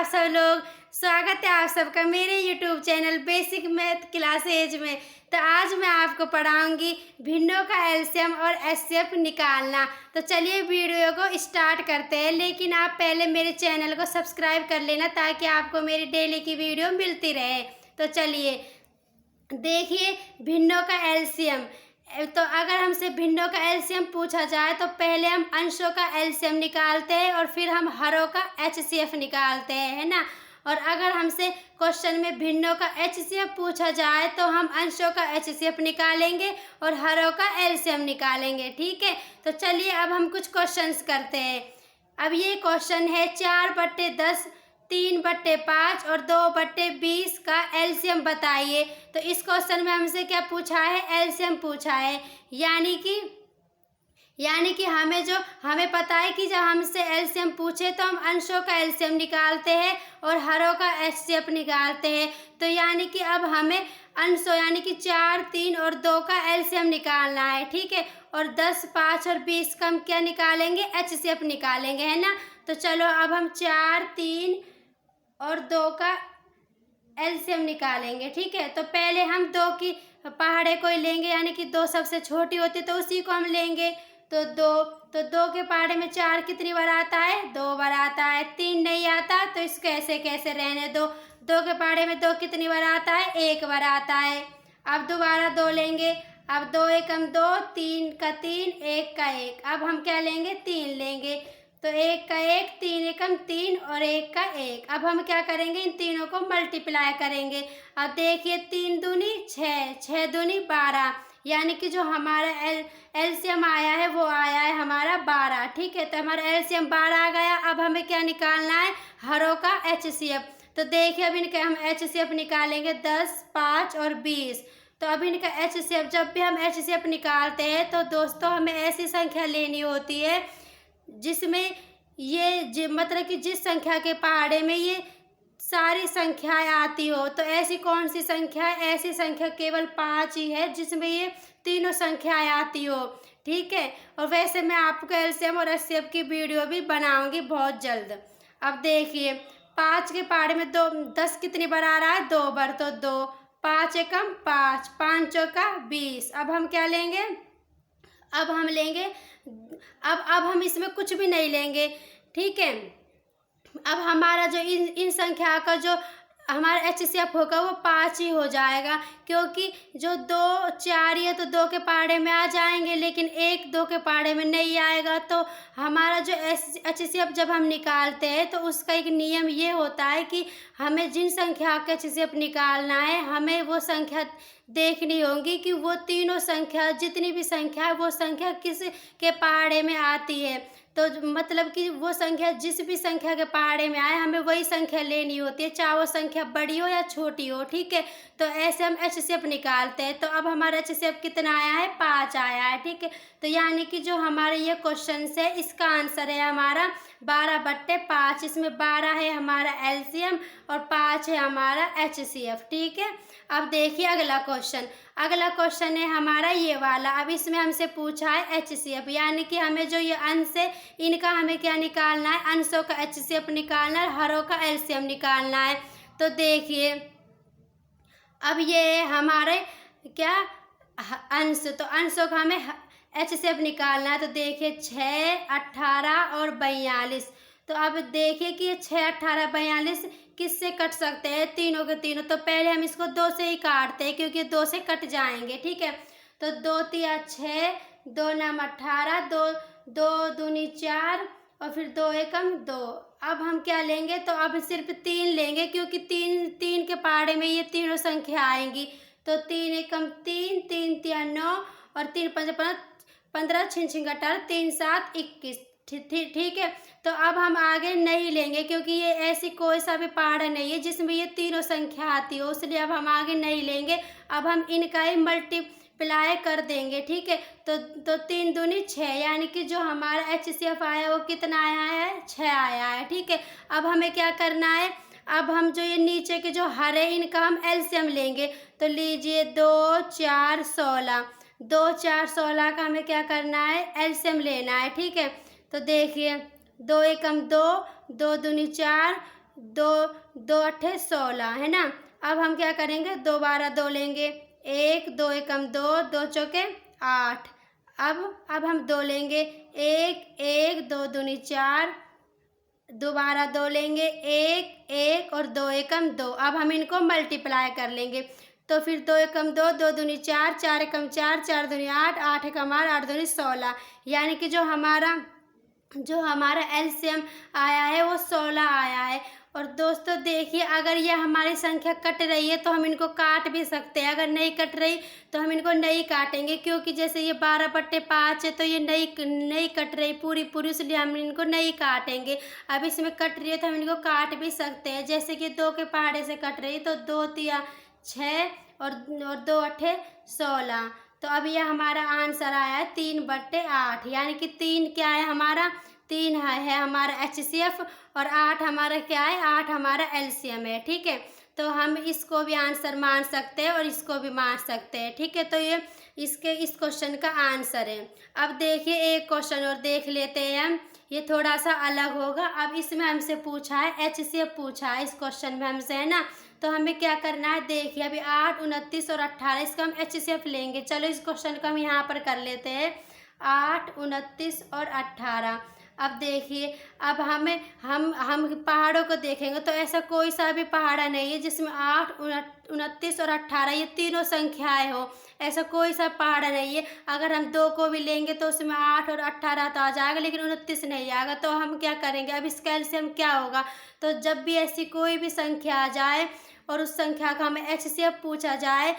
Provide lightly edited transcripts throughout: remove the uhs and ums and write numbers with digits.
आप सब लोग। स्वागत है आप सबका मेरे YouTube channel basic math classes में। तो आज मैं आपको पढ़ाऊंगी भिन्नों का एलसीएम और एचसीएफ निकालना। तो चलिए वीडियो को स्टार्ट करते हैं, लेकिन आप पहले मेरे चैनल को सब्सक्राइब कर लेना ताकि आपको मेरी डेली की वीडियो मिलती रहे। तो चलिए देखिए भिन्नों का एलसीएम। तो अगर हमसे भिन्नों का एलसीएम पूछा जाए तो पहले हम अंशों का एलसीएम निकालते हैं और फिर हम हरों का एचसीएफ निकालते हैं, है ना। और अगर हमसे क्वेश्चन में भिन्नों का एचसीएफ पूछा जाए तो हम अंशों का एचसीएफ निकालेंगे और हरों का एलसीएम निकालेंगे, ठीक है। तो चलिए अब हम कुछ क्वेश्चंस करते हैं। अब ये क्वेश्चन है 4/10, 3/5 और 2/20 का एलसीएम बताइए। तो इस क्वेश्चन में हमसे क्या पूछा है, एलसीएम पूछा है। यानी कि हमें पता है कि जब हमसे एलसीएम पूछे तो हम अंशों का एलसीएम निकालते हैं और हरों का एचसीएफ निकालते हैं। तो यानी कि अब हमें अंशों यानी कि 4, 3 और 2 का एलसीएम निकालना है, ठीक है। और 10, 5 और 20 का हम क्या निकालेंगे, एचसीएफ निकालेंगे, है ना। तो चलो अब हम 4, 3 और 2 का एलसीएम निकालेंगे, ठीक है। तो पहले हम 2 की पहाड़े को ही लेंगे, यानी कि 2 सबसे छोटी होती तो उसी को हम लेंगे। तो 2 के पहाड़े में 4 कितनी बार आता है, 2 बार आता है। 3 नहीं आता तो इसको ऐसे कैसे रहने दो। 2 के पहाड़े में 2 कितनी बार आता है, 1 बार आता है। अब दोबारा 2 लेंगे। अब 2 एकम 2, 3 का 3, 1 का 1। अब हम क्या लेंगे, 3 लेंगे। तो 1 का 1, 3 एकम 3 और 1 का 1। अब हम क्या करेंगे, इन तीनों को मल्टीप्लाई करेंगे। अब देखिए 3 दूनी 6, 6 दूनी 12, यानी कि जो हमारा एलसीएम आया है वो आया है हमारा 12, ठीक है। तो हमारा एलसीएम 12 आ गया। अब हमें क्या निकालना है, हरों का एचसीएफ। तो देखिए अब इनका हम एचसीएफ निकालेंगे 10, 5 और 20। तो अब इनका एचसीएफ, जब भी हम एचसीएफ निकालते हैं तो दोस्तों हमें ऐसी संख्या लेनी होती है जिसमें मतलब कि जिस संख्या के पहाड़े में ये सारी संख्याएं आती हो। तो ऐसी कौन सी संख्या है, ऐसी संख्या केवल 5 ही है जिसमें ये तीनों संख्याएं आती हो, ठीक है। और वैसे मैं आपको एलसीएम और एचसीएफ की वीडियो भी बनाऊंगी बहुत जल्द। अब देखिए 5 के पहाड़े में 10 कितनी बार आ रहा है, 2 बार। तो 2, 5 एकम 5, 5 का 20। अब हम क्या लेंगे, अब हम लेंगे अब हम इसमें कुछ भी नहीं लेंगे, ठीक है। अब हमारा जो इन संख्या का जो हमारा एचसीएफ होगा वो 5 ही हो जाएगा, क्योंकि जो 2, 4 ये तो 2 के पहाड़े में आ जाएंगे, लेकिन 1, 2 के पहाड़े में नहीं आएगा। तो हमारा जो एचसीएफ जब हम निकालते हैं तो उसका एक नियम ये होता है कि हमें जिन संख्या का एचसीएफ निकालना है हमें वो संख्या देखनी होगी कि वो तीनों संख्या, जितनी भी संख्या है वो संख्या किस के पहाड़े में आती है। तो मतलब कि वो संख्या जिस भी संख्या के पहाड़े में आए हमें वही संख्या लेनी होती है, चाहे वो संख्या बड़ी हो या छोटी हो, ठीक है। तो ऐसे हम एचसीएफ निकालते हैं। तो अब हमारा एचसीएफ कितना आया है, 5 आया है, ठीक है। तो यानी कि जो हमारे ये क्वेश्चन है इसका आंसर है हमारा 12/5। इसमें 12 है हमारा एलसीएम और 5 है हमारा एचसीएफ, ठीक है। अब देखिए अगला क्वेश्चन है हमारा ये वाला। अब इसमें हमसे पूछा है एचसीएफ, यानी कि हमें जो ये अंश है इनका हमें क्या निकालना है, अंशों का एचसीएफ निकालना है, हरों का एलसीएम निकालना है। तो देखिए अब ये हमारे क्या अंश, तो अंशों का हमें एचसीएफ निकालना है। तो देखिए 6, 18 और 42। तो अब देखिए कि ये 6, 18, 42 किससे कट सकते हैं, तीनों के तीनों। तो पहले हम इसको 2 से ही काटते हैं क्योंकि 2 से कट जाएंगे, ठीक है। तो 2 तिया 6, 2 नाम 18, 2 दूनी 4 और फिर 2 एकम 2। अब हम क्या लेंगे, तो अब सिर्फ 3 लेंगे क्योंकि 3 के पहाड़े में ये तीनों संख्या आएंगी। तो 3 एकम 3, 3 तिया 9 और 3 पंच 15, 6 6 18, 3 7 21, ठीक है। तो अब हम आगे नहीं लेंगे क्योंकि ये ऐसी कोई सा भी पहाड़ नहीं है जिसमें ये तीनों संख्या आती हो, इसलिए अब हम आगे नहीं लेंगे। अब हम इनका ही मल्टीप्लाई कर देंगे, ठीक है। तो 3 दूनी 6, यानी कि जो हमारा एचसीएफ आया वो कितना आया है, 6 आया है, ठीक है। अब हमें क्या करना है, अब हम जो ये नीचे के जो हरे इनका हम एलसीएम लेंगे। तो लीजिए 2, 4, 16, 2, 4, 16 का हमें क्या करना है, एलसीएम लेना है, ठीक है। तो देखिए 2 एकम 2, 2 दूनी 4 दो, 2 अट्ठे 16 है ना। अब हम क्या करेंगे, 2 12 2 लेंगे, 1 2 एकम 2, 2 चौके 8। अब हम 2 लेंगे, 1 1 2 दूनी 4, दोबारा 2 लेंगे, 1 1 और 2 एकम 2। अब हम इनको मल्टीप्लाई कर लेंगे, तो फिर 2 एकम 2, 2 दूनी 4, 4 एकम 4, 4 दूनी 8, 8 एकम 8, 8 दूनी 16। यानी कि जो हमारा एलसीएम आया है वो 16 आया है। और दोस्तों देखिए, अगर ये हमारी संख्या कट रही है तो हम इनको काट भी सकते हैं, अगर नहीं कट रही तो हम इनको नहीं काटेंगे, क्योंकि जैसे ये 12/5 है तो ये नहीं कट रही पूरी पूरी, इसलिए हम इनको नहीं काटेंगे। अब इसमें कट रही है तो हम इनको काट भी सकते हैं, जैसे कि 2 के पहाड़े से कट रही है तो 2 तिया 6 और 2 अट्ठे 16। तो अब यह हमारा आंसर आया है 3/8, यानी कि 3 क्या है हमारा, 3 है हमारा HCF और 8 हमारा क्या है, 8 हमारा एलसीएम है। ठीक है, तो हम इसको भी आंसर मान सकते हैं और इसको भी मान सकते हैं। ठीक है, तो ये इस क्वेश्चन का आंसर है। अब देखिए एक क्वेश्चन और देख लेते हैं हम, ये थोड़ा सा अलग होगा। अब इसमें हमसे पूछा है HCF पूछा है इस क्वेश्चन में हमसे, है ना। तो हमें क्या करना है, देखिए अभी 8 29 और 18 इसका हम HCF लेंगे। चलो इस क्वेश्चन को हम यहाँ पर कर लेते हैं, 8 29 और 18। अब देखिए, अब हम पहाड़ों को देखेंगे तो ऐसा कोई सा भी पहाड़ा नहीं है जिसमें 8 29 और 18 ये तीनों संख्याएं हो, ऐसा कोई सा पहाड़ा नहीं है। अगर हम 2 को भी लेंगे तो उसमें 8 और 18 तो आ जाएगा, लेकिन 29 नहीं आएगा। तो हम क्या करेंगे, अब इसका एलसीएम क्या होगा। तो जब भी ऐसी कोई भी संख्या आ जाए और उस संख्या का हमें HCF पूछा जाए,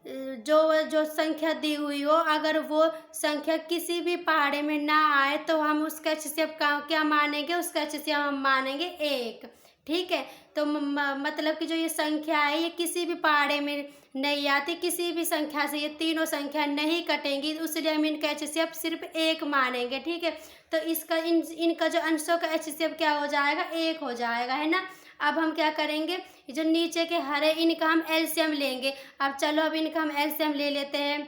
जो संख्या दी हुई हो, अगर वो संख्या किसी भी पहाड़े में ना आए तो हम उसका HCF का क्या मानेंगे, उसका HCF हम मानेंगे 1। ठीक है, तो मतलब कि जो ये संख्या है ये किसी भी पहाड़े में नहीं आती, किसी भी संख्या से ये तीनों संख्या नहीं कटेंगी, इसलिए हम इनका HCF सिर्फ 1 मानेंगे। ठीक है, तो इनका जो अंशों का HCF क्या हो जाएगा, 1 हो जाएगा, है ना। अब हम क्या करेंगे, जो नीचे के हरे इनका हम एलसीएम लेंगे। अब चलो अब इनका हम एलसीएम ले लेते हैं।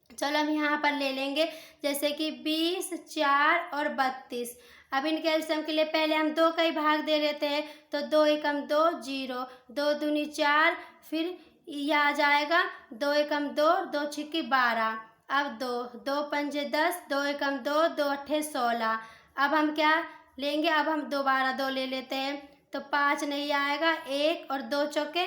चलो हम यहाँ पर ले लेंगे, जैसे कि 20 4 और 32। अब इनके एलसीएम के लिए पहले हम 2 का ही भाग दे लेते हैं, तो 2 एकम 2 0, 2 दूनी 4, फिर यह आ जाएगा 2 एकम 2, 2 छिक्की 12। अब 2 2 पंजे 10, 2 एकम 2, 2 अट्ठे 16। अब हम क्या लेंगे, अब हम दोबारा 2 ले लेते हैं, तो 5 नहीं आएगा, 1 और 2 चौके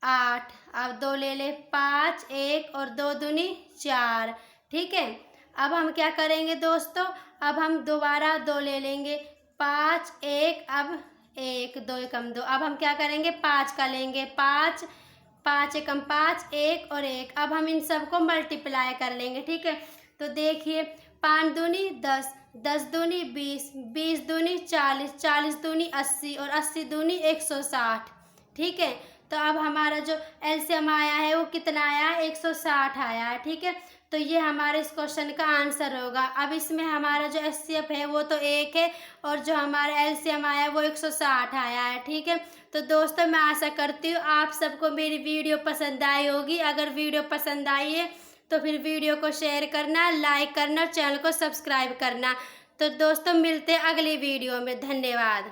8। अब 2 ले ले, 5 1 और 2 दूनी 4। ठीक है, अब हम क्या करेंगे दोस्तों, अब हम दोबारा 2 ले लेंगे, 5 1, अब 1 2 एकम 2। अब हम क्या करेंगे, 5 का लेंगे, 5 5 एकम 5, 1 और 1। अब हम इन सबको मल्टीप्लाई कर लेंगे। ठीक है, तो देखिए 5 दूनी 10, 10 दूनी 20, 20 दूनी 40, 40 दूनी 80 और 80 दूनी 160। ठीक है, तो अब हमारा जो एलसीएम आया है वो कितना आया है, 160 आया है। ठीक है, तो ये हमारे इस क्वेश्चन का आंसर होगा। अब इसमें हमारा जो HCF है वो तो 1 है और जो हमारा एलसीएम आया है वो 160 आया है। ठीक है, तो दोस्तों मैं आशा करती हूँ आप सबको मेरी वीडियो पसंद आई होगी। अगर वीडियो पसंद आई है तो फिर वीडियो को शेयर करना, लाइक करना, चैनल को सब्सक्राइब करना। तो दोस्तों मिलते हैं अगली वीडियो में। धन्यवाद।